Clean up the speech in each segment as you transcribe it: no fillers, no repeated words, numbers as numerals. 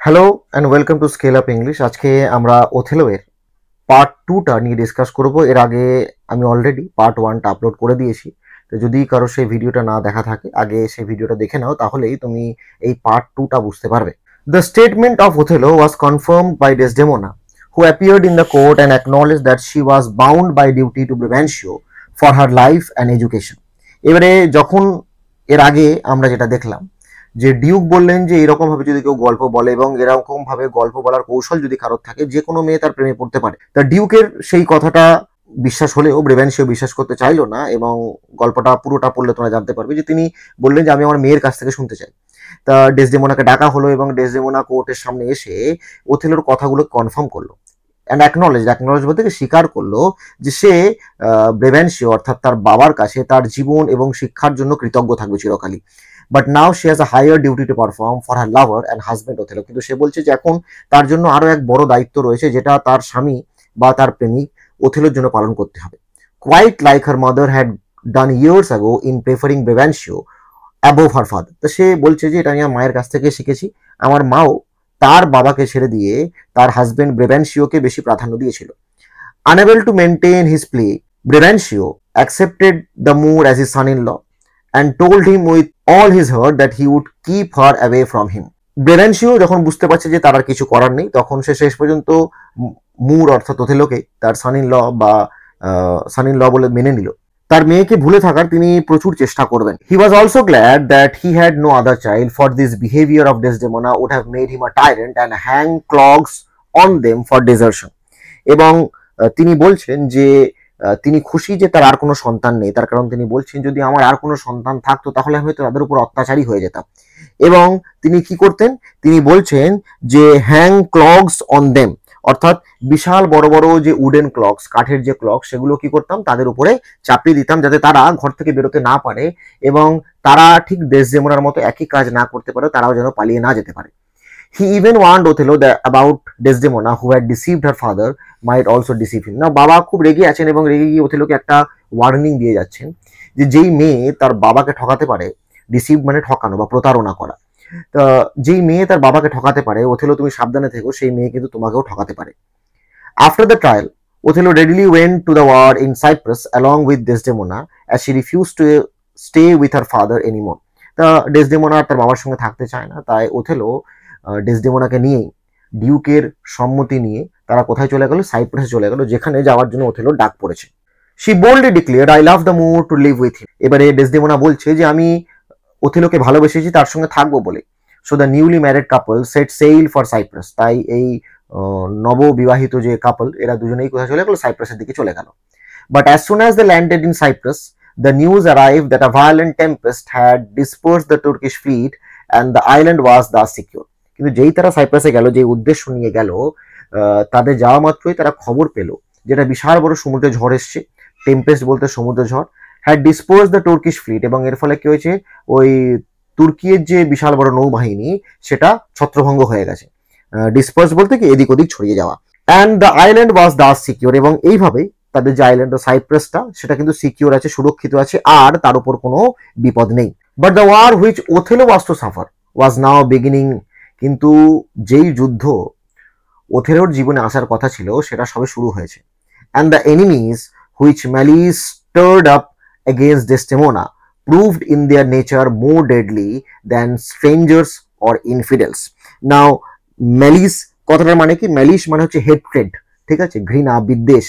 Hello and welcome to scale up English. আজকে আমরা Othello এর পার্ট 2টা নিয়ে ডিসকাস করব। এর আগে আমি অলরেডি পার্ট 1টা আপলোড করে দিয়েছি। তো যদি কারো সেই ভিডিওটা না দেখা থাকে, আগে সেই ভিডিওটা দেখে নাও, তাহলেই তুমি এই পার্ট 2টা বুঝতে পারবে। The statement of Othello was confirmed by Desdemona, who appeared in the court and acknowledged that she was bound by duty to Brabantio for her life and education. এবারে যখন এর আগে আমরা যেটা দেখলাম যে ডিউক বললেন যে এরকম ভাবে যদি কেউ গল্প বলে এবং এরকম ভাবে গল্প বলার কৌশল যদি কারোর থাকে, যে কোনো মেয়ে তার প্রেমে পড়তে পারে। তা ডিউকের সেই কথাটা বিশ্বাস হলেও ব্রেভেনশিও বিশ্বাস করতে চাইলো না, এবং গল্পটা পুরোটা পড়লে তোমরা জানতে পারবে যে তিনি বললেন যে আমি আমার মেয়ের কাছ থেকে শুনতে চাই। তা ডেসডেমোনাকে ডাকা হলো এবং ডেসডেমোনা কোর্টের সামনে এসে ওথেলোর কথাগুলো কনফার্ম করলো অ্যান্ড অ্যাকনলেজ বলতে স্বীকার করলো যে সে ব্রেভেনশিও অর্থাৎ তার বাবার কাছে তার জীবন এবং শিক্ষার জন্য কৃতজ্ঞ থাকবে চিরকালই। But now she has a higher duty to perform for her lover and husband Othello. কিন্তু সে বলছে যে এখন তার জন্য আরো এক বড় দায়িত্ব রয়েছে, যেটা তার স্বামী বা তার প্রেমিক ওথেলোর জন্য পালন করতে হবে। Quite like her mother had done years ago in preferring Brabantio above her father. তো সে বলছে যে এটা আমি আমার মায়ের কাছ থেকে শিখেছি। আমার মাও তার বাবাকে ছেড়ে দিয়ে তার হাজব্যান্ড ব্রেভেনশিওকে বেশি প্রাধান্য দিয়েছিল। Unable to maintain his plea, Brabantio accepted the Moor as his son-in-law and told him with all his heart that he would keep her away from him. ব্রেভেনশিও যখন বুঝতে পারছে যে তার আর কিছু করার নেই, তখন সে শেষ পর্যন্ত মুর অর্থাৎ ওথেলোকে তার সান ইন ল বলে মেনে নিল। তার মেয়েকে ভুলে থাকার তিনি প্রচুর চেষ্টা করবেন। He was also glad that he had no other child, for this behaviour of Desdemona would have made him a tyrant and hang clogs on them for desertion. এবং তিনি বলছেন যে তিনি খুশি যে তার আর কোনো সন্তান নেই, তার কারণ তিনি বলছেন যদি আমার আর কোনো সন্তান থাকতো তাহলে আমি হয়তো তাদের উপর অত্যাচারী হয়ে যেতাম। এবং তিনি কি করতেন, তিনি বলছেন যে হ্যাং ক্লগস অন দেম, অর্থাৎ বিশাল বড় বড় যে উডেন ক্লকস, কাঠের যে ক্লক, সেগুলো কি করতাম তাদের উপরে চাপিয়ে দিতাম যাতে তারা ঘর থেকে বেরোতে না পারে, এবং তারা ঠিক ডেসডেমোনার মতো একই কাজ না করতে পারে, তারাও যেন পালিয়ে না যেতে পারে। He even warned Othello that about Desdemona, who had deceived her father, might also deceive him. না, বাবা খুব রেগে আছেন এবং রেগে গিয়ে ওথেলোকে একটা ওয়ার্নিং দিয়ে যাচ্ছেন যে যেই মেয়ে তার বাবাকে ঠকাতে পারে, ডিসিভ মানে ঠকানো বা প্রতারণা করা, তা যেই মেয়ে তার বাবাকে ঠকাতে পারে, ওথেলো তুমি সাবধানে থেকো, সেই মেয়ে কিন্তু তোমাকেও ঠকাতে পারে। After the trial, Othello readily went to the war in Cyprus along with Desdemona, as she refused to stay with her father anymore. তা ডেসডেমোনা তার বাবার সঙ্গে থাকতে চায় না, তাই ওথেলো ডেসডেমোনাকে নিয়েই ডিউকের সম্মতি নিয়ে তারা কোথায় চলে গেল, সাইপ্রাসে চলে গেল, যেখানে যাওয়ার জন্য ওথেলোর ডাক পড়েছে। She boldly declared, I love the Moor to live with him. এবারে ডেসডেমোনা বলছে যে আমি ওথেলোকে ভালোবেসেছি তার সঙ্গে থাকবো বলে। So the newly married couple set sail for Cyprus. তাই এই নববিবাহিত যে কাপল, এরা দুজনেই কোথায় চলে গেল, সাইপ্রাসের দিকে চলে গেল। But as soon as they landed in Cyprus, the news arrived that a violent tempest had dispersed the Turkish fleet and the island was thus secure. কিন্তু যেই তারা সাইপ্রাসে গেল, যে উদ্দেশ্য নিয়ে গেল, তাদের যাওয়া মাত্রই তারা খবর পেল যেটা বিশাল বড় সমুদ্রে ঝড় এসছে। টেম্পেস্ট বলতে সমুদ্র ঝড়। Had dispose the Turkish fleet, এবং এর ফলে কি হয়েছে, ওই তুর্কির যে বিশাল বড় নৌবাহিনী সেটা ছত্রভঙ্গ হয়ে গেছে। ডিসপার্স বলতে কি এদিক ওদিক ছড়িয়ে যাওয়া। And the island was Das secure, এবং এইভাবেই তাদের যে আইল্যান্ড সাইপ্রাসটা সেটা কিন্তু সিকিউর আছে, সুরক্ষিত আছে, আর তার উপর কোনো বিপদ নেই। But the war which Othello was to suffer was now beginning. কিন্তু যেই যুদ্ধ ওথেলোর জীবনে আসার কথা ছিল সেটা সবে শুরু হয়েছে। And the enemies which malice stirred up against Desdemona proved in their nature more deadly than strangers or infidels. Now, malice কথাটার মানে কি, ম্যালিশ মানে হচ্ছে হেট্রেড, ঠিক আছে, ঘৃণা, বিদ্বেষ।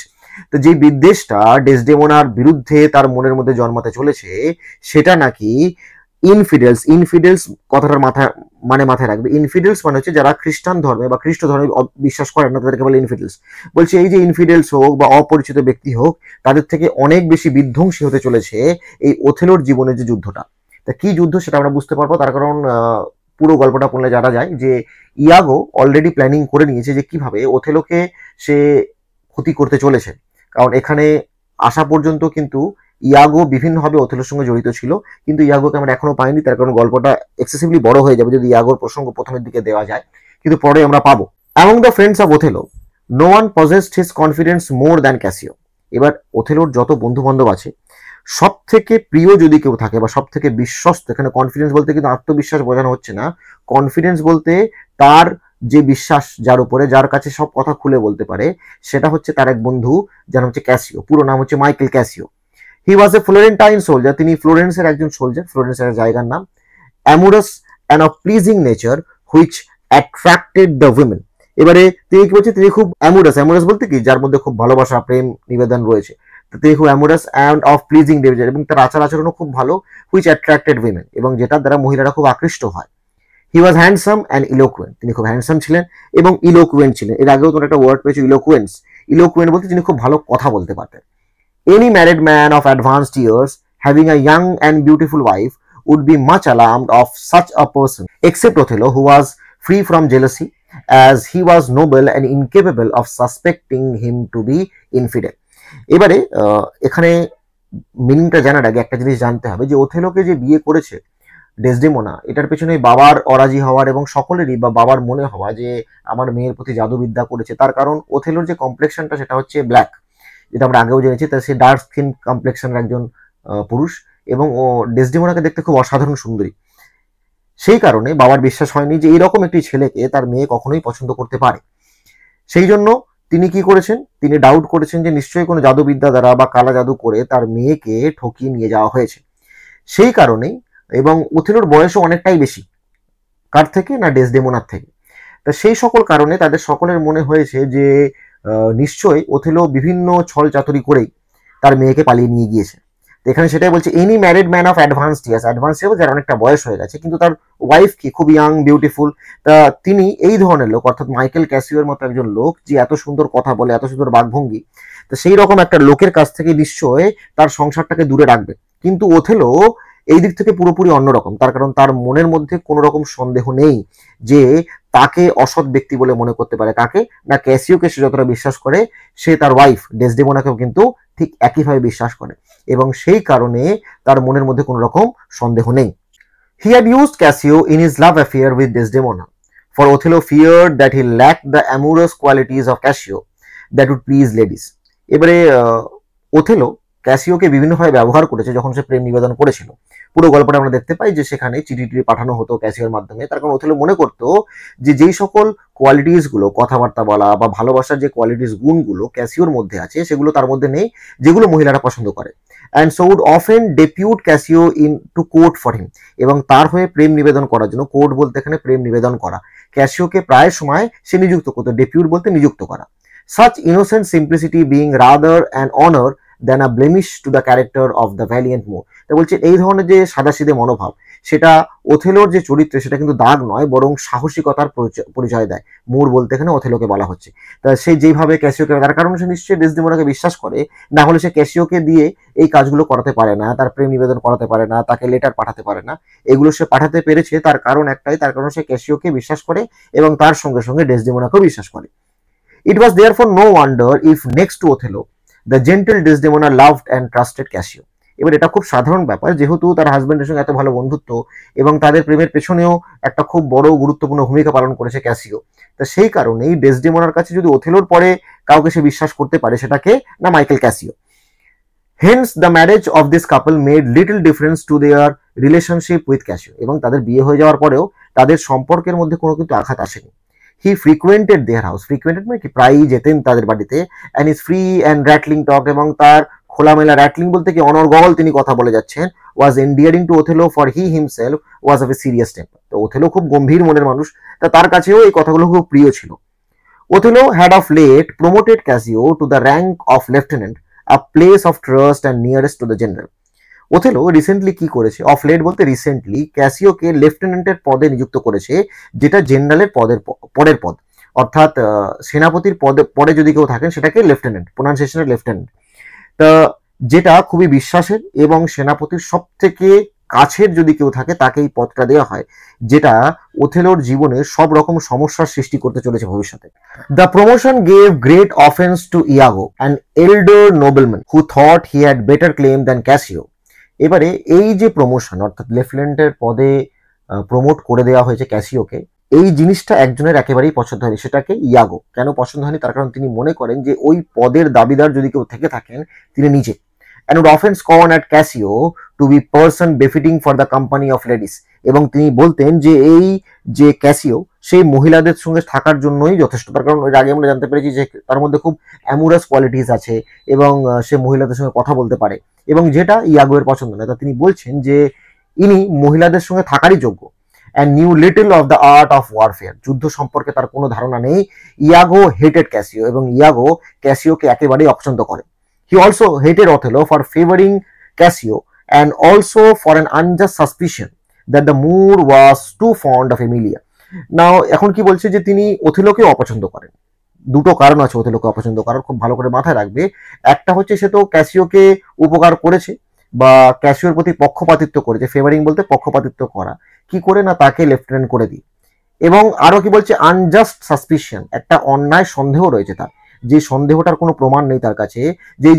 তো যে বিদ্বেষটা ডেসডেমোনার বিরুদ্ধে তার মনের মধ্যে জন্মাতে চলেছে, সেটা নাকি ইনফিডেলস কথাটার মাথায় রাখবে। ইনফিডেলস মানে হচ্ছে যারা খ্রিস্টান ধর্মে বা খ্রিস্ট ধর্মে বিশ্বাস করেন না, তাদেরকে বলে ইনফিডেলস। বলছে এই যে ইনফিডেলস হোক বা অপরিচিত ব্যক্তি হোক, তাদের থেকে অনেক বেশি বিধ্বংসী হতে চলেছে এই ওথেলোর জীবনের যে যুদ্ধটা। তা কি যুদ্ধ সেটা আমরা বুঝতে পারবো, তার কারণ পুরো গল্পটা পড়লে জানা যায় যে ইয়াগো অলরেডি প্ল্যানিং করে নিয়েছে যে কিভাবে ওথেলোকে সে ক্ষতি করতে চলেছে। কারণ এখানে আসা পর্যন্ত কিন্তু ইয়াগো বিভিন্নভাবে ওথেলোর সঙ্গে জড়িত ছিল, কিন্তু ইয়াগোকে আমরা এখনো পাইনি, তার কারণ গল্পটা এক্সেসিভলি বড় হয়ে যাবে যদি ইয়াগোর প্রসঙ্গ প্রথমের দিকে দেওয়া যায়, কিন্তু পরে আমরা পাবো। Among the friends of Othello no one possessed his confidence more than Cassio. এবার ওথেলোর যত বন্ধু বান্ধব আছে, সব থেকে প্রিয় যদি কেউ থাকে বা সব থেকে বিশ্বস্ত, এখানে কনফিডেন্স বলতে কিন্তু আত্মবিশ্বাস বোঝানো হচ্ছে না, কনফিডেন্স বলতে তার যে বিশ্বাস যার উপরে, যার কাছে সব কথা খুলে বলতে পারে, সেটা হচ্ছে তার এক বন্ধু, যার নাম হচ্ছে ক্যাসিও, পুরো নাম হচ্ছে Michael Cassio. He was a Florentine soldier, তিনি ফ্লোরেন্সের একজন সোলজার, ফ্লোরেন্সের জায়গার নাম। Amorous and of pleasing nature which attracted the women. এবারে তিনি কি বলছে, তিনি খুব অ্যামুরাস, অ্যামুরাস বলতে কি, যার মধ্যে খুব ভালোবাসা, প্রেম নিবেদন রয়েছে। তো তিনি খুব অ্যামুরাস অ্যান্ড অফ প্লিজিং নেচার, এবং তার আচার আচরণও খুব ভালো, হুইচ অ্যাট্রাক্টেড উইমেন, এবং যেটার দ্বারা মহিলারা খুব আকৃষ্ট হয়। হি ওয়াজ হ্যান্ডসাম অ্যান্ড ইলোকুয়েন্ট, তিনি খুব হ্যান্ডসাম ছিলেন এবং ইলোকুয়েন্ট ছিলেন। এর আগেও তোমরা একটা ওয়ার্ড পেয়েছো, ইলোকুয়েন্স। ইলোকুয়েন্ট বলতে তিনি খুব ভালো কথা বলতে পারতেন। Any married man of advanced years having a young and beautiful wife would be much alarmed of such a person, except Othello, who was free from jealousy, as he was noble and incapable of suspecting him to be infidel. এবারে এখানে মিনিংটা জানার আগে একটা জিনিস জানতে হবে, যে ওথেলোকে যে বিয়ে করেছে ডেসডেমোনা, এটার পেছনে বাবার অরাজি হওয়ার এবং সকলেরই বা বাবার মনে হওয়া যে আমার মেয়ের প্রতি জাদুবিদ্যা করেছে, তার কারণ ওথেলোর যে কমপ্লেকশনটা সেটা হচ্ছে ব্ল্যাক, যেটা আমরা আগেও জেনেছি। তার সে ডার্ক স্কিন কমপ্লেকশনের একজন পুরুষ, এবং ও ডেসডেমোনাকে দেখতে খুব অসাধারণ সুন্দরী। সেই কারণে বাবার বিশ্বাস হয়নি যে এইরকম একটি ছেলেকে তার মেয়ে কখনোই পছন্দ করতে পারে। সেই জন্য তিনি কি করেছেন, তিনি ডাউট করেছেন যে নিশ্চয়ই কোনো জাদুবিদ্যা দ্বারা বা কালা জাদু করে তার মেয়েকে ঠকিয়ে নিয়ে যাওয়া হয়েছে। সেই কারণেই, এবং ওথেলোর বয়সও অনেকটাই বেশি, কার থেকে না, ডেসডেমোনার থেকে। তা সেই সকল কারণে তাদের সকলের মনে হয়েছে যে নিশ্চয়ই ওথেলো বিভিন্ন ছল চাতুরি করেই তার মেয়েকে পালিয়ে নিয়ে গিয়েছে। এখানে সেটাই বলছে, any married man of advance years, advance years যার অনেকটা বয়স হয়ে গেছে, কিন্তু তার ওয়াইফ কি খুব ইয়াং বিউটিফুল। তা তিনি এই ধরনের লোক, অর্থাৎ মাইকেল ক্যাসিওর মতো একজন লোক, যে এত সুন্দর কথা বলে, এত সুন্দর বাকভঙ্গি, তো সেই রকম একটা লোকের কাছ থেকে নিশ্চয় তার সংসারটাকে দূরে রাখবে। কিন্তু ওথেলো এই দিক থেকে পুরোপুরি অন্যরকম, তার কারণ তার মনের মধ্যে কোনো রকম সন্দেহ নেই যে তাকে অসৎ ব্যক্তি বলে মনে করতে পারে। কাকে না, ক্যাসিওকে সে যতটা বিশ্বাস করে, সে তার ওয়াইফ ডেসডেমোনাকেও কিন্তু ঠিক একইভাবে বিশ্বাস করে, এবং সেই কারণে তার মনের মধ্যে কোনো রকম সন্দেহ নেই। He had used Cassio in his love affair with Desdemona, for Othello feared that he lacked the amorous qualities of Cassio that would please ladies. এবারে ওথেলো ক্যাসিওকে বিভিন্নভাবে ব্যবহার করেছে যখন সে প্রেম নিবেদন করেছিল। পুরো গল্পটা আমরা দেখতে পাই যে সেখানে চিঠি পাঠানো হতো ক্যাসিওর মাধ্যমে, তার কারণ ওথেলো মনে করতো যে যেই সকল কোয়ালিটিস গুলো, কথাবার্তা বলা বা ভালোবাসার যে কোয়ালিটিস গুণগুলো ক্যাসিওর মধ্যে আছে, সেগুলো তার মধ্যে নেই, যেগুলো মহিলারা পছন্দ করে। And so would often depute Cassio in to court for him, এবং তার হয়ে প্রেম নিবেদন করার জন্য, কোর্ট বলতে এখানে প্রেম নিবেদন করা, ক্যাসিওকে প্রায় সময় সে নিযুক্ত করতো, ডেপিউট বলতে নিযুক্ত করা। Such innocent simplicity being rather an honor than a blemish to the character of the valiant Moor. তো বলছে এই ধরনের যে সাদাসিধে মনোভাব, সেটা ওথেলোর যে চরিত্র, সেটা কিন্তু দাগ নয়, বরং সাহসিকতার পরিচয় দেয়। মোর বলতে এখানে ওথেলোকে বলা হচ্ছে। তা সে যেইভাবে ক্যাসিওকে, তার কারণে সে নিশ্চয়ই ডেসডেমোনাকে বিশ্বাস করে, না হলে সে ক্যাসিওকে দিয়ে এই কাজগুলো করাতে পারে না, তার প্রেম নিবেদন করাতে পারে না, তাকে লেটার পাঠাতে পারে না। এগুলো সে পাঠাতে পেরেছে তার কারণ একটাই, তার কারণ সে ক্যাসিওকে বিশ্বাস করে এবং তার সঙ্গে সঙ্গে ডেসডেমোনাকেও বিশ্বাস করে। It was therefore no wonder if next to Othello, the gentle Desdemona loved and trusted Cassio. এবার এটা খুব সাধারণ ব্যাপার, যেহেতু তার হাজবেন্ডের সঙ্গে এত ভালো বন্ধুত্ব এবং তাদের প্রেমের পেছনেও একটা খুব বড় গুরুত্বপূর্ণ ভূমিকা পালন করেছে ক্যাসিও। তা সেই কারণেই ডেসডেমোনার কাছে যদি ওথেলোর পরে কাউকে সে বিশ্বাস করতে পারে, সেটাকে না, Michael Casio. Hence the marriage of this couple made little difference to their relationship with Cassio, এবং তাদের বিয়ে হয়ে যাওয়ার পরেও তাদের সম্পর্কের মধ্যে কোনো কিন্তু আঘাত আসেনি। He frequented their house, frequented মানে কি প্রায়ই যেতেন তাদের বাড়িতে, and his free and rattling talk, এবং তার খোলামেলা, rattling বলতে কি অনর্গল তিনি কথা বলে যাচ্ছেন, was endearing to Othello, for he himself was of a serious temper. তো ওথেলো খুব গম্ভীর মনের মানুষ, তা তার কাছেও এই কথাগুলো খুব প্রিয় ছিল। Othello had of late promoted Cassio to the rank of lieutenant, a place of trust and nearest to the general. Othello recently কি করেছে, অফ লেট বলতে রিসেন্টলি, ক্যাসিওকে লেফটেন্যান্টের পদে নিযুক্ত করেছে, যেটা জেনারেলের পরের পদ, অর্থাৎ সেনাপতির পরে যদি কেউ থাকেন সেটাকে লেফটেন্যান্ট, প্রোনাউন্সিয়েশনের লেফটেন্যান্ট। তা যেটা খুবই বিশ্বাসের এবং সেনাপতির সব থেকে কাছের যদি কেউ থাকে তাকে এই পদটা দেওয়া হয়, যেটা ওথেলোর জীবনে সব রকম সমস্যার সৃষ্টি করতে চলেছে ভবিষ্যতে। The promotion gave great offence to Iago, an elder nobleman who thought he had better claim than Cassio. এবারে এই যে প্রমোশন, অর্থাৎ লেফটেন্যান্টের পদে প্রমোট করে দেওয়া হয়েছে ক্যাসিওকে, এই জিনিসটা একজনের একেবারেই পছন্দ হয়নি, সেটাকে ইয়াগো। কেন পছন্দ হয়নি, তার কারণ তিনি মনে করেন যে ওই পদের দাবিদার যদি কেউ থেকে থাকেন তিনি নিজে। And would often scorn at Cassio to be person befitting for the company of ladies. এবং তিনি বলতেন যে এই যে ক্যাসিও সেই মহিলাদের সঙ্গে থাকার জন্যই যথেষ্ট, তার কারণ এর আগে আমরা জানতে পেরেছি যে তার মধ্যে খুব অ্যামুরাস কোয়ালিটিস আছে এবং সে মহিলাদের সঙ্গে কথা বলতে পারে, এবং যেটা ইয়াগো এর পছন্দ নয়। তা তিনি বলছেন যে ইনি মহিলাদের সঙ্গে থাকারই যোগ্য। And new little of the art of warfare, যুদ্ধ সম্পর্কে তার কোনো ধারণা নেই। ইয়াগো হেটেড ক্যাসিও, এবং ইয়াগো ক্যাসিওকে একেবারেই অপছন্দ করে। He also hated Othello for favouring Cassio and also for an unjust suspicion that the Moor was too fond of Emilia. Now এখন কি বলছে যে তিনি ওথেলোকেও অপছন্দ করেন। দুটো কারণ আছে ওথেলোকে অপছন্দ করার, খুব ভালো করে মাথায় রাখবে। একটা হচ্ছে সে তো ক্যাসিওকে উপকার করেছে বা ক্যাসিওর প্রতি পক্ষপাতিত্ব করেছে, ফেভারিং বলতে পক্ষপাতিত্ব করা, কি করে না তাকে লেফটেন্যান্ট করে দিই। এবং আরো কি বলছে, আনজাস্ট সাসপিশন, একটা অন্যায় সন্দেহ রয়েছে তার, যে সন্দেহটার কোনো প্রমাণ নেই তার কাছে,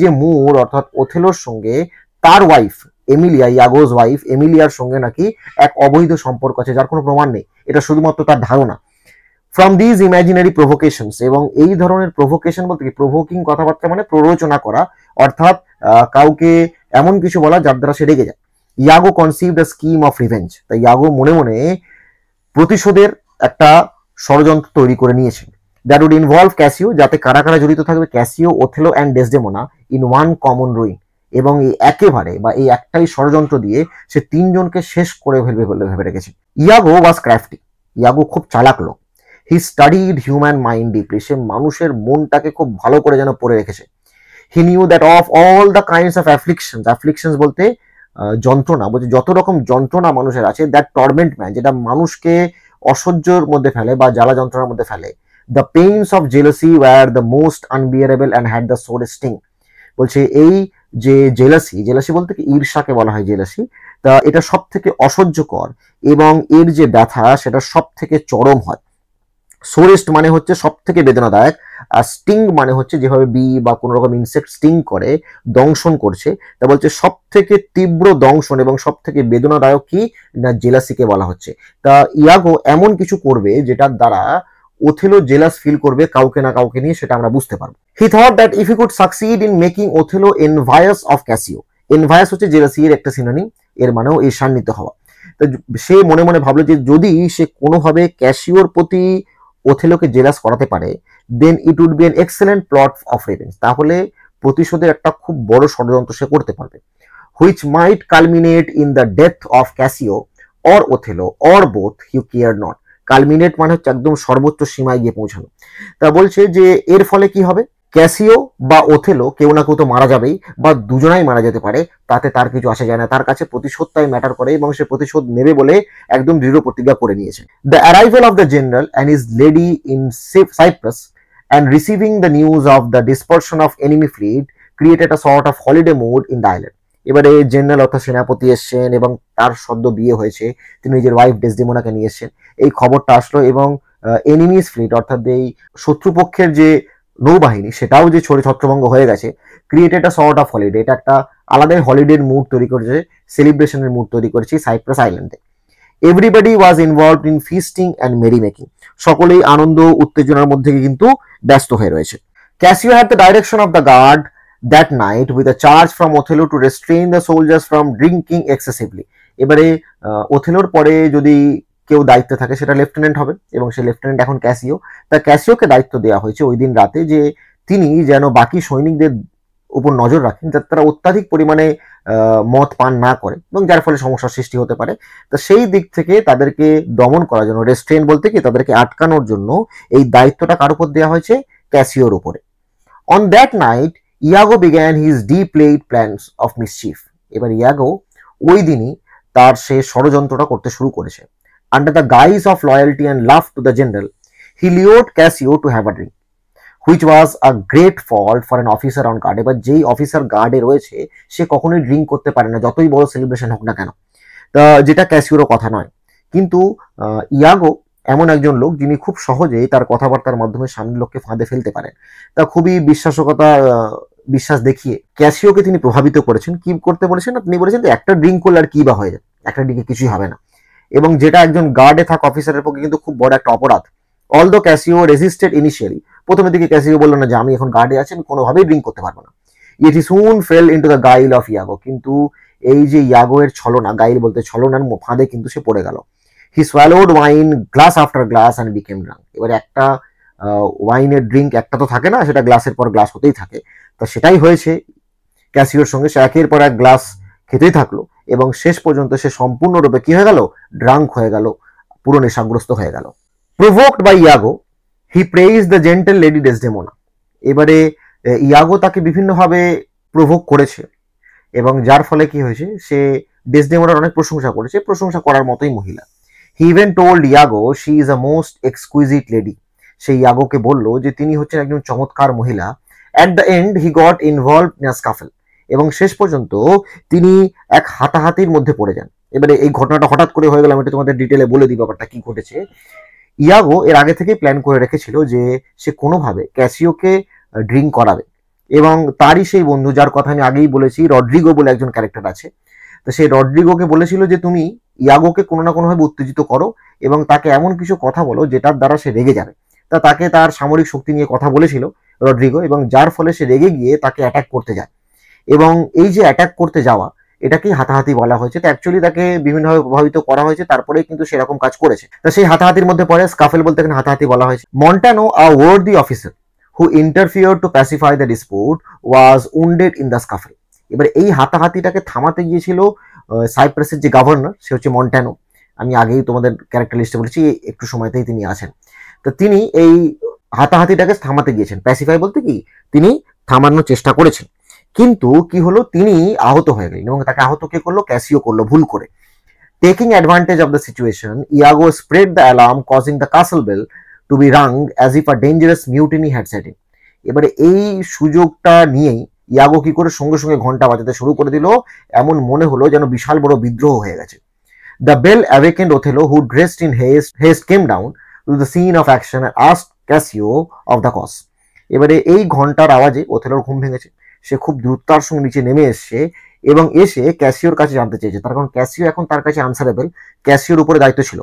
যে মুর অর্থাৎ ওথেলোর সঙ্গে তার ওয়াইফ এমিলিয়া, ইয়াগোজ ওয়াইফ এমিলিয়ার সঙ্গে নাকি এক অবৈধ সম্পর্ক আছে, যার কোনো প্রমাণ নেই, এটা শুধুমাত্র তার ধারণা। ফ্রম দিজ ইমাজিনারি প্রভোকেশনস, এবং এই ধরনের প্রভোকেশন বলতে কি, প্রভোকিং কথাবার্তা মানে প্ররোচনা করা, অর্থাৎ কাউকে এমন কিছু বলা যার দ্বারা সে রেগে যায়। Iago conceived a scheme of revenge, তাই ইয়াগো মনে মনে প্রতিশোধের একটা ষড়যন্ত্র তৈরি করে নিয়েছে। দ্যাট উড ইনভলভ ক্যাসিও, যাতে কারা কারা জড়িত থাকবে, Cassio, Othello and Desdemona in one common ruin. এবং এই একেবারে বা এই একটাই ষড়যন্ত্র দিয়ে সে তিনজনকে শেষ করে ফেলবে বলে ভেবে রেখেছে। ইয়াগো ওয়াজ ক্রাফটি, ইয়াগো খুব চালাক লোক। He studied human mind deeply, সে মানুষের মনটাকে খুব ভালো করে যেন পড়ে রেখেছে। He knew that of all the kinds of afflictions, afflictions বলতে যন্ত্রণা, বলছে যত রকম যন্ত্রণা মানুষের আছে, দ্যাট টর্মেন্ট ম্যান, যেটা মানুষকে অসহ্যর মধ্যে ফেলে বা জ্বালা যন্ত্রণার মধ্যে ফেলে। The pains of jealousy were the most unbearable and had the sore sting. বলছে এই যে জেলাসি, জেলাসি বলতে কি ঈর্ষাকে বলা হয় জেলাসি, তা এটা সব থেকে অসহ্যকর এবং এর যে ব্যথা সেটা সব থেকে চরম হয়। সোরেস্ট মানে হচ্ছে সব থেকে বেদনাদায়ক, আর স্টিং মানে হচ্ছে যেভাবে বি বা কোনো রকম ইনসেক্ট স্টিং করে, দংশন করছে, তা বলছে সব থেকে তীব্র দংশন এবং সব থেকে বেদনাদায়ক কি না, জেলাসিকে বলা হচ্ছে। তা ইয়াগো এমন কিছু করবে যেটার দ্বারা ওথেলো জেলাস ফিল করবে কাউকে না কাউকে নিয়ে, সেটা আমরা বুঝতে পারবো। He thought that if he could succeed in making Othello envious of Cassio, envious হচ্ছে জেলাসি এর একটা সিনোনিম, এর মানেও ঈর্ষান্বিত হওয়া। তো সে মনে মনে ভাবলো যে যদি সে কোনোভাবে ক্যাসিওর প্রতি ওথেলোকে জেলাস করাতে পারে, then it would be an excellent plot of revenge, তাহলে প্রতিশোধের একটা খুব বড় ষড়যন্ত্র সে করতে পারবে। Which might culminate in the death of Cassio or Othello or both, you care not. Culminate মানে হচ্ছে একদম সর্বোচ্চ সীমায় গিয়ে পৌঁছানো। তা বলছে যে এর ফলে কি হবে, ক্যাসিও বা ওথেলো কেউ না কেউ তো মারা যাবেই, বা দুজনাই মারা যেতে পারে, তাতে তার কিছু আসে যায় না, তার কাছে প্রতিশোধটাই ম্যাটার করে এবং সে প্রতিশোধ নেবে বলে একদম দৃঢ় প্রতিজ্ঞা করে নিয়েছে। The arrival of the general and his lady in Cyprus and receiving the news of the dispersion of enemy fleet created a sort of holiday mood in the island. এবারে জেনারেল অর্থাৎ সেনাপতি এসছেন এবং তার সদ্য বিয়ে হয়েছে, তিনি নিজের ওয়াইফ ডেসডেমোনাকে নিয়ে এসছেন, এই খবরটা আসলো এবং এনিমিস ফ্লিট অর্থাৎ এই শত্রুপক্ষের যে নৌবাহিনী সেটাও যে ছত্রভঙ্গ হয়ে গেছে, created a sort of holiday, এটা একটা আলাদাই হলিডের মুড তৈরি করেছে, সেলিব্রেশনের মুড তৈরি করেছে সাইপ্রাস আইল্যান্ডে। Everybody was involved in feasting and merry making, সকলেই আনন্দ উত্তেজনার মধ্যে কিন্তু ব্যস্ত হয়ে রয়েছে। Cassio had the direction of the guard that night with a charge from Othello to restrain the soldiers from drinking excessively. এবারে ওথেলোর পরে যদি কেউ দায়িত্বে থাকে সেটা লেফটেন্যান্ট হবে, এবং সেই লেফটেন্যান্ট এখন ক্যাসিও। তা ক্যাসিওকে দায়িত্ব দেওয়া হয়েছে ওই দিন রাতে যে তিনি যেন বাকি সৈনিকদের উপর নজর রাখেন যাতে তারা অত্যাধিক পরিমাণে মদ পান না করে এবং যার ফলে সমস্যার সৃষ্টি হতে পারে। তা সেই দিক থেকে তাদেরকে দমন করার জন্য, রেস্ট্রেন বলতে কি তাদেরকে আটকানোর জন্য, এই দায়িত্বটা কার উপর দেওয়া হয়েছে, ক্যাসিওর উপরে। On that night ইয়াগো began his deep laid plans of mischief. এবার ইয়াগো ওই দিনই তার সে ষড়যন্ত্রটা করতে শুরু করেছে। Under the guise of loyalty and love to the general, he lured Cassio to have a drink, which was a great fault for an officer on guard. এবার যেই officer গার্ডে রয়েছে সে কখনোই ড্রিঙ্ক করতে পারে না, যতই বড় সেলিব্রেশন হোক না কেন, তা যেটা ক্যাসিওরও কথা নয়। কিন্তু ইয়াগো এমন একজন লোক যিনি খুব সহজেই তার কথাবার্তার মাধ্যমে সামনের লোককে ফাঁদে ফেলতে পারেন। তা খুবই বিশ্বাস দেখিয়ে ক্যাসিওকে তিনি প্রভাবিত করেছেন। কি করতে বলেছেন, তিনি বলেছেন যে একটা ড্রিঙ্ক করলে আর কি বা হয়ে যায়, একটা ড্রিঙ্কে কিছুই হবে না, এবং যেটা একজন গার্ডে থাকা অফিসারের পক্ষে কিন্তু খুব বড় একটা অপরাধ। অলদো ক্যাসিও রেজিস্টেড ইনিশিয়ালি, প্রথমের দিকে ক্যাসিও বললো না যে আমি এখন গার্ডে আছি, আমি কোনোভাবেই ড্রিঙ্ক করতে পারবো না। ইট হি সুন ফেল ইনটু দ্য গাইল অফ ইয়াগো, কিন্তু এই যে ইয়াগো এর ছলনা, গাইল বলতে ছলনার ফাঁদে কিন্তু সে পড়ে গেল। He swallowed wine glass after glass and became drunk. এবারে একটা ওয়াইনের ড্রিঙ্ক একটা তো থাকে না, সেটা গ্লাসের পর গ্লাস হতেই থাকে। তা সেটাই হয়েছে ক্যাসিওর সঙ্গে। সে একের পর এক গ্লাস খেতেই থাকলো এবং শেষ পর্যন্ত সে সম্পূর্ণরূপে কি হয়ে গেল, ড্রাঙ্ক হয়ে গেল, পুরো নেশাগ্রস্ত হয়ে গেল। Provoked by Iago he praise the gentle lady Desdemona. এবারে ইয়াগো তাকে বিভিন্নভাবে প্রভোক করেছে এবং যার ফলে কি হয়েছে, সে ডেসডেমোনার অনেক প্রশংসা করেছে, প্রশংসা করার মতোই মহিলা। He even told Iago she is a most exquisite lady. সে ইয়াগোকে বলল যে তিনি হচ্ছেন একজন চমৎকার মহিলা। At the end he got involve in a scuffle. এবং শেষ পর্যন্ত তিনি এক হাতাহাতির মধ্যে পড়ে যান। এবারে এই ঘটনাটা হঠাৎ করে হয়ে গেল, আমি তোমাদের ডিটেলে বলে দিই ব্যাপারটা কি ঘটেছে। ইয়াগো এর আগে থেকেই প্ল্যান করে রেখেছিল যে সে কোনোভাবে ক্যাসিওকে ড্রিঙ্ক করাবে এবং তারই সেই বন্ধু, যার কথা আমি আগেই বলেছি, রড্রিগো বলে একজন ক্যারেক্টার আছে। তো সেই রড্রিগোকে বলেছিল যে তুমি ইয়াগোকে কোনো না কোনোভাবে উত্তেজিত করো এবং তাকে এমন কিছু কথা বলো যেটার দ্বারা সে রেগে যাবে। তা তাকে তার সামরিক শক্তি নিয়ে কথা বলেছিল রড্রিগো, এবং যার ফলে সে রেগে গিয়ে তাকে অ্যাটাক করতে যায়। এবং এই যে অ্যাটাক করতে যাওয়া, এটাকেই হাতাহাতি বলা হয়েছে। তো অ্যাকচুয়ালি তাকে বিভিন্নভাবে প্রভাবিত করা হয়েছে, তারপরে কিন্তু সেরকম কাজ করেছে। তা সেই হাতাহাতির মধ্যে পড়ে, স্কাফেল বলতে এখানে হাতাহাতি বলা হয়েছে। Montano, a worthy officer who interfere to pacify the dispute, was wounded in the scuffle. এবার এই হাতাহাতিটাকে থামাতে গিয়েছিল সাইপ্রাসের যে গভর্নর, সে হচ্ছে মন্টানো। আমি আগেই তোমাদের ক্যারেক্টার লিস্টে বলেছি, একটু সময়তেই তিনি আছেন। তো তিনি এই হাতাহাতিটাকে থামাতে গিয়েছেন। প্যাসিফাই বলতে কি, তিনি থামানোর চেষ্টা করেছেন, কিন্তু কি হলো, তিনি আহত হয়ে গেলেন এবং তাকে আহত কে করলো, ক্যাসিও করলো ভুল করে। Taking advantage of the situation, Iago spread the alarm causing the castle bell to be rung as if a dangerous mutiny had set in. এবারে এই সুযোগটা নিয়েই ইয়াগো কি করে সঙ্গে সঙ্গে ঘন্টা বাজাতে শুরু করে দিল, এমন মনে হলো যেন বিশাল বড় বিদ্রোহ হয়ে গেছে। The bell awakened Othello, who dressed in haste came down to the scene of action and asked Cassio of the cause. এবারে এই ঘন্টার আওয়াজে ওথেলোর ঘুম ভেঙেছে। সে খুব দ্রুততার সঙ্গে নিচে নেমে এসছে এবং এসে ক্যাসিওর কাছে জানতে চেয়েছে, তার কারণ ক্যাসিও এখন তার কাছে আনসারেবল, ক্যাসিওর উপরে দায়িত্ব ছিল।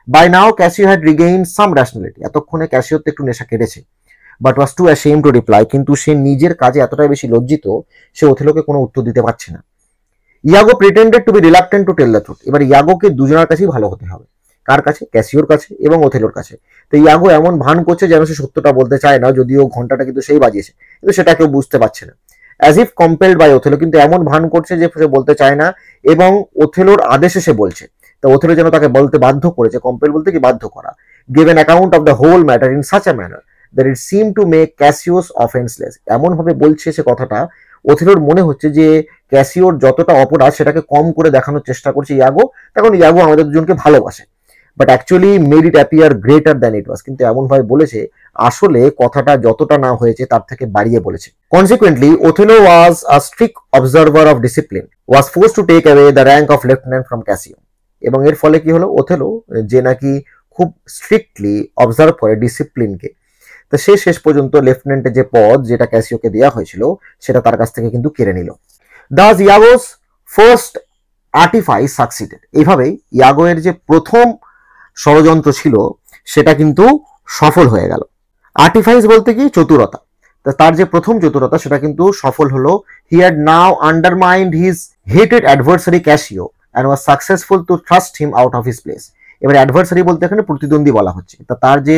By now Cassio had regain some rationality. এতক্ষণে ক্যাসিওর তো একটু নেশা কেটেছে, but was too ashamed to reply. কিন্তু সে নিজের কাজে এতটাই বেশি লজ্জিত, সে ওথেলোকে কোনো উত্তর দিতে পারছে না। Iago pretended to be reluctant to tell the truth. এবার ইয়াগোকে দুজনের কাছেই ভালো হতে হবে। কার কাছে? ক্যাসিওর কাছে এবং ওথেলোর কাছে। তো ইয়াগো এমন ভান করছে যেন সে সত্যটা বলতে চায় না, যদিও ঘন্টাটা কিন্তু সেই বাজিয়েছে, কিন্তু সেটা কেউ বুঝতে পারছে না। As if compelled by Othello, কিন্তু এমন ভান করছে যে সে বলতে চায় না এবং ওথেলোর আদেশে সে বলছে। তো ওথেলো যেন তাকে বলতে বাধ্য করেছে, কম্পেল বলতে কি বাধ্য করা। Give an account of the whole matter in such a manner that it seem to make Cassio's offenceless. এমন ভাবে বলছে সে কথাটা, ওথেলোর মনে হচ্ছে যে ক্যাসিওর যতটা অপরাধ সেটাকে কম করে দেখানোর চেষ্টা করছে ইয়াগো, তখন ইয়াগো আমাদের দুজনকে ভালোবাসে। But actually made it appear greater than it was. কিন্তু এমনভাবে বলেছে আসলে কথাটা যতটা না হয়েছে তার থেকে বাড়িয়ে বলেছে। Consequently Othello was a strict observer of discipline, was forced to take away the rank of lieutenant from Cassio. এবং এর ফলে কি হলো, ওথেলো যে নাকি খুব স্ট্রিক্টলি অবজার্ভ করে ডিসিপ্লিনকে, তো সে শেষ পর্যন্ত লেফটেন্যান্টের যে পদ যেটা ক্যাসিওকে দেওয়া হয়েছিল সেটা তার কাছ থেকে কিন্তু কেড়ে নিল। Thus Iago's first artifice succeeded. এইভাবেই ইয়াগো এর যে প্রথম ষড়যন্ত্র ছিল সেটা কিন্তু সফল হয়ে গেল। আর্টিফাইস বলতে কি, চতুরতা। তার যে প্রথম চতুরতা সেটা কিন্তু সফল হলো। He had now undermined his hated adversary Cassio and was successful to thrust him out of his place. এবার অ্যাডভার্সারি বলতে এখানে প্রতিদ্বন্দ্বী বলা হচ্ছে। তার যে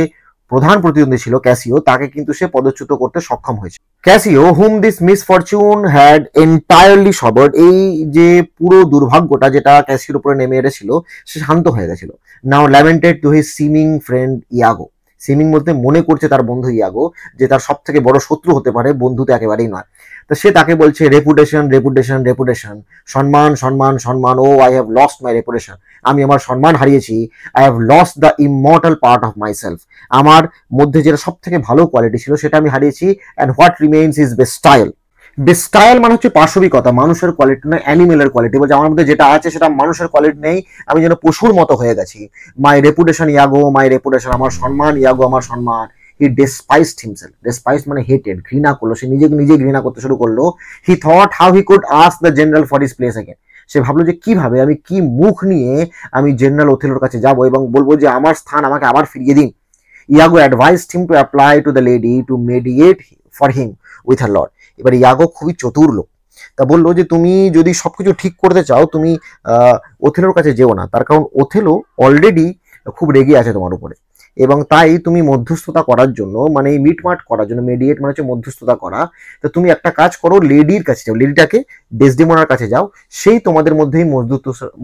প্রধান প্রতিদ্বন্দ্বী ছিল ক্যাসিও, তাকে কিন্তু সে পদচ্যুত করতে সক্ষম হয়েছে। Cassio whom this misfortune had entirely sobered. এই যে পুরো দুর্ভাগ্যটা যেটা ক্যাসিওর উপরে নেমে এসেছিল, সে শান্ত হয়ে গেছিল। Now lamented to his seeming friend Iago. Seeming বলতে মনে করছে তার বন্ধু ইয়াগো যে তার সব থেকে বড় শত্রু হতে পারে, বন্ধু তো একেবারেই নয়। তো সে তাকে বলছে রেপুটেশন রেপুটেশন রেপুটেশন, সম্মান সম্মান সম্মান। Oh I have lost my reputation, আমি আমার সম্মান হারিয়েছি। I have lost the immortal part of my self, আমার মধ্যে যেটা সব থেকে ভালো কোয়ালিটি ছিল সেটা আমি হারিয়েছি। And what remains is bestial. Bestial মানে হচ্ছে পাশবিকতা, মানুষের কোয়ালিটি নয়, অ্যানিমেলের কোয়ালিটি। বলছে আমার মধ্যে যেটা আছে সেটা মানুষের কোয়ালিটি নেই, আমি যেন পশুর মতো হয়ে গেছি। মাই রেপুটেশন ইয়াগো, মাই রেপুটেশন, আমার সম্মান ইয়াগো, আমার সম্মান। হি ডেসপাইসড হিমসেলফ। ডেসপাইসড মানে হেটেড, ঘৃণা করলো, সে নিজেকে নিজে ঘৃণা করতে শুরু করলো। He thought how he could ask the general for his place again. সে ভাবলো যে কিভাবে, আমি কি মুখ নিয়ে আমি জেনারেল ওথেলোর কাছে যাব এবং বলবো যে আমার স্থান আমাকে আবার ফিরিয়ে দিন। Iago advised him to apply to the lady to mediate for him with her lord. এবার ইয়াগো খুবই চতুর লোক, তা বললো যে তুমি যদি সবকিছু ঠিক করতে চাও তুমি ওথেলোর কাছে যেও না, তার কারণ ওথেলো অলরেডি খুব রেগে আছে তোমার উপরে, এবং তাই তুমি মধ্যস্থতা করার জন্য, মানে মিটমাট করার জন্য, মেডিয়েট মানে হচ্ছে মধ্যস্থতা করা, তো তুমি একটা কাজ করো, লেডির কাছে যাও, লেডিটাকে ডেসডেমোনার কাছে যাও, সেই তোমাদের মধ্যেই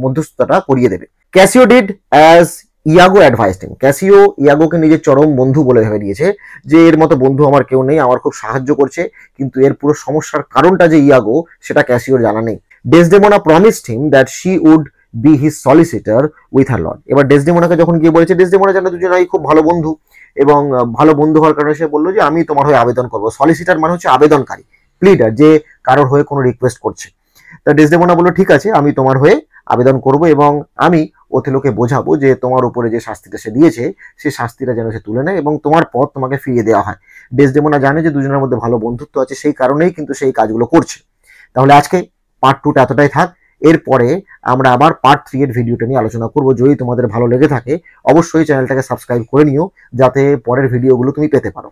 মধ্যস্থতাটা করিয়ে দেবে। Cassio did as Iago advised him. Cassio ইয়াগোকে নিজের চরম বন্ধু বলে ভেবে নিয়েছে যে এর মতো বন্ধু আমার কেউ নেই, আমার খুব সাহায্য করছে, কিন্তু এর পুরো সমস্যার কারণটা যে ইয়াগো সেটা ক্যাসিওর জানা নেই। Desdemona promised him that she would be his solicitor with her lord. এবার ডেসডেমোনাকে যখন গিয়ে বলেছে, ডেসডেমোনা জানে দুজনেই খুব ভালো বন্ধু, এবং ভালো বন্ধু হওয়ার কারণে সে বললো যে আমি তোমার হয়ে আবেদন করবো। সলিসিটার মানে হচ্ছে আবেদনকারী, প্লিডার, যে কারোর হয়ে কোনো রিকোয়েস্ট করছে। তা ডেসডেমোনা বললো ঠিক আছে, আমি তোমার হয়ে আবেদন করব, এবং আমি ওথেলোকে বোঝাবো যে তোমার উপরে যে শাস্তিটা সে দিয়েছে সেই শাস্তিটা যেন সে তুলে নেয় এবং তোমার পথ তোমাকে ফিরিয়ে দেওয়া হয়। ডেসডেমোনা জানে যে দুজনের মধ্যে ভালো বন্ধুত্ব আছে, সেই কারণেই কিন্তু সেই কাজগুলো করছে। তাহলে আজকে পার্ট 2টা এতটাই থাক। এরপরে আমরা আবার পার্ট 3 এর ভিডিওটা নিয়ে আলোচনা করব। যদি তোমাদের ভালো লেগে থাকে অবশ্যই চ্যানেলটাকে সাবস্ক্রাইব করে নিও, যাতে পরের ভিডিওগুলো তুমি পেতে পারো।